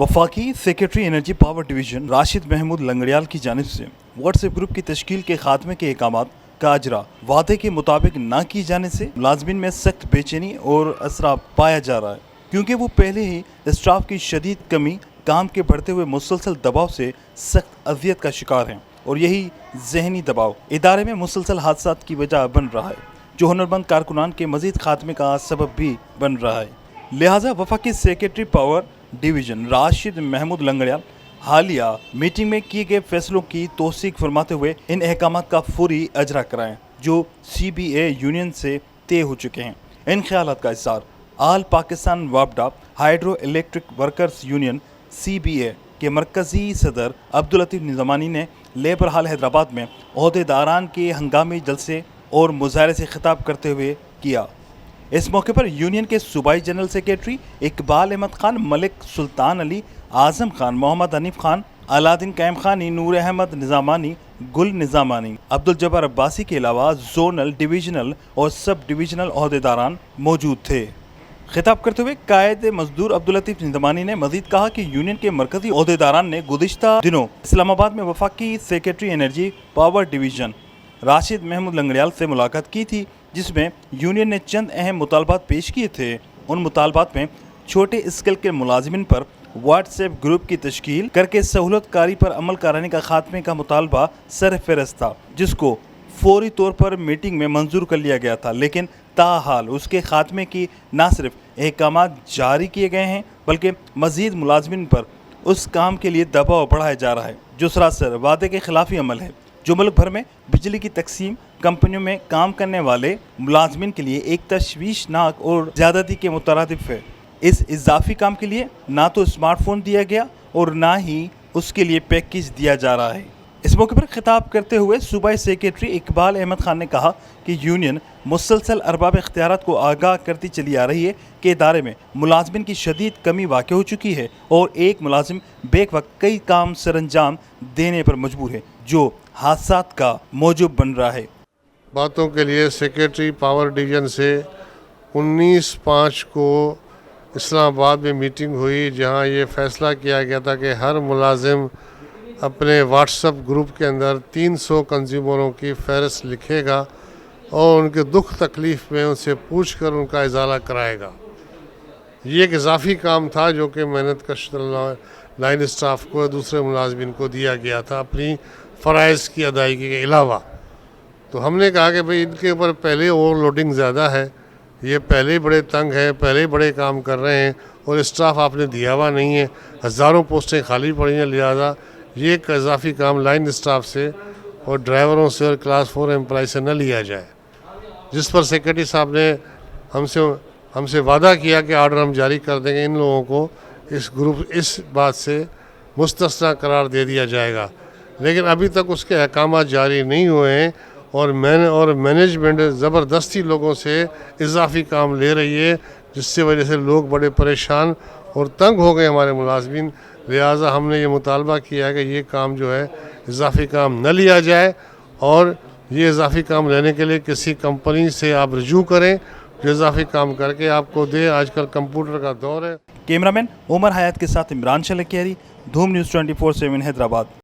वफाकी secretary energy power division Rashid Mahmood Langrial की जानिब से व्हाट्सएप ग्रुप की तश्कील के खात्मे के अहकामात का अजरा वादे के मुताबिक न की जाने से मुलाजमीन में सख्त बेचैनी और असरा पाया जा रहा है, क्योंकि वो पहले ही स्टाफ की शदीद कमी, काम के बढ़ते हुए मुसलसल दबाव से सख्त अजियत का शिकार हैं और यही जहनी दबाव इदारे में मुसलसल हादसात की वजह बन रहा है, जो हुनरमंद कारकुनान के मजीद खात्मे का सबब भी बन रहा है। लिहाजा वफाकी secretary power division Rashid Mahmood Langrial हालिया मीटिंग में किए गए फैसलों की तौसीक फरमाते हुए इन अहकामात का फौरी अजरा कराएं जो CBA यूनियन से तय हो चुके हैं। इन ख्यालात का इज़हार आल पाकिस्तान वापडा hydro electric workers union CBA के मरकज़ी सदर अब्दुल लतीफ़ निज़ामानी ने लेबर हाल हैदराबाद में ओहदेदारान के हंगामी जलसे और मुजाहरे से खिताब करते हुए किया। इस मौके पर यूनियन के सूबाई जनरल सेक्रेटरी इकबाल अहमद खान, मलिक सुल्तान अली, आज़म खान, मोहम्मद हनीफ खान, अलादीन कैम खानी, नूर अहमद निज़ामानी, गुल निज़ामानी, अब्दुल जब्बार अब्बासी के अलावा जोनल, डिवीजनल और सब डिवीजनल ओहदेदारान मौजूद थे। खिताब करते हुए कायद मजदूर अब्दुल लतीफ़ निज़ामानी ने मजीद कहा कि यूनियन के मरकजी ओहदेदारान ने गुज़िश्ता दिनों इस्लामाबाद में वफाकी secretary energy power division Rashid Mahmood Langrial से मुलाकात की थी, जिसमें यूनियन ने चंद अहम मुतालबात पेश किए थे। उन मुतालबात में छोटे स्केल के मुलाजिमिन पर व्हाट्सएप ग्रुप की तश्कील करके सहूलतकारी पर अमल कराने का खात्मे का मुतालबा सर फहरिस्त था, जिसको फौरी तौर पर मीटिंग में मंजूर कर लिया गया था, लेकिन ताहाल उसके खात्मे की न सिर्फ अहकामात जारी किए गए हैं बल्कि मज़ीद मुलाजिमिन पर उस काम के लिए दबाव बढ़ाया जा रहा है जो सरासर वादे के खिलाफी अमल है, जो मुल्क भर में बिजली की तकसीम कंपनियों में काम करने वाले मुलाजमिन के लिए एक तशवीशनाक और ज़्यादती के मुतरादिफ है। इस इजाफी काम के लिए ना तो स्मार्टफोन दिया गया और ना ही उसके लिए पैकेज दिया जा रहा है। इस मौके पर खिताब करते हुए सूबाई सेक्रेटरी इकबाल अहमद खान ने कहा कि यूनियन मुसलसल अरबाब इख्तियारात को आगाह करती चली आ रही है कि इदारे में मुलाजमिन की शदीद कमी वाक़ हो चुकी है और एक मुलाजिम बेक वक्त कई काम सरअंजाम देने पर मजबूर है, जो हादसात का मौजूब बन रहा है। बातों के लिए सेक्रेटरी पावर डिवीजन से 19/5 को इस्लामाबाद में मीटिंग हुई, जहां ये फ़ैसला किया गया था कि हर मुलाजिम अपने व्हाट्सएप ग्रुप के अंदर 300 कंज्यूमरों की फ़हरिस्त लिखेगा और उनके दुख तकलीफ़ में उनसे पूछ कर उनका इजाला कराएगा। ये एक इजाफी काम था जो कि मेहनत कश लाइन स्टाफ को दूसरे मुलाजमिन को दिया गया था अपनी फ़राइज़ की अदायगी के अलावा। तो हमने कहा कि भाई इनके ऊपर पहले ओवरलोडिंग ज़्यादा है, ये पहले ही बड़े तंग हैं, पहले ही बड़े काम कर रहे हैं और स्टाफ आपने दिया हुआ नहीं है, हज़ारों पोस्टें खाली पड़ी हैं, लिहाजा ये एक इजाफी काम लाइन स्टाफ से और ड्राइवरों से और क्लास 4 एम्प्लॉय से न लिया जाए। जिस पर सेक्रेटरी साहब ने हमसे वादा किया कि आर्डर हम जारी कर देंगे, इन लोगों को इस बात से मुस्तस्ना करार दे दिया जाएगा, लेकिन अभी तक उसके अहकामात जारी नहीं हुए हैं और मैनेजमेंट ज़बरदस्ती लोगों से इजाफी काम ले रही है, जिससे वजह से लोग बड़े परेशान और तंग हो गए हमारे मुलाजमिन। लिहाजा हमने ये मुतालबा किया है कि ये काम जो है इजाफी काम न लिया जाए और ये इजाफी काम लेने के लिए किसी कंपनी से आप रजू करें जो इजाफी काम करके आपको दे। आजकल कंप्यूटर का दौर है। कैमरामैन उमर हयात के साथ इमरान शलकियारी, धूम न्यूज़ 24/7 हैदराबाद।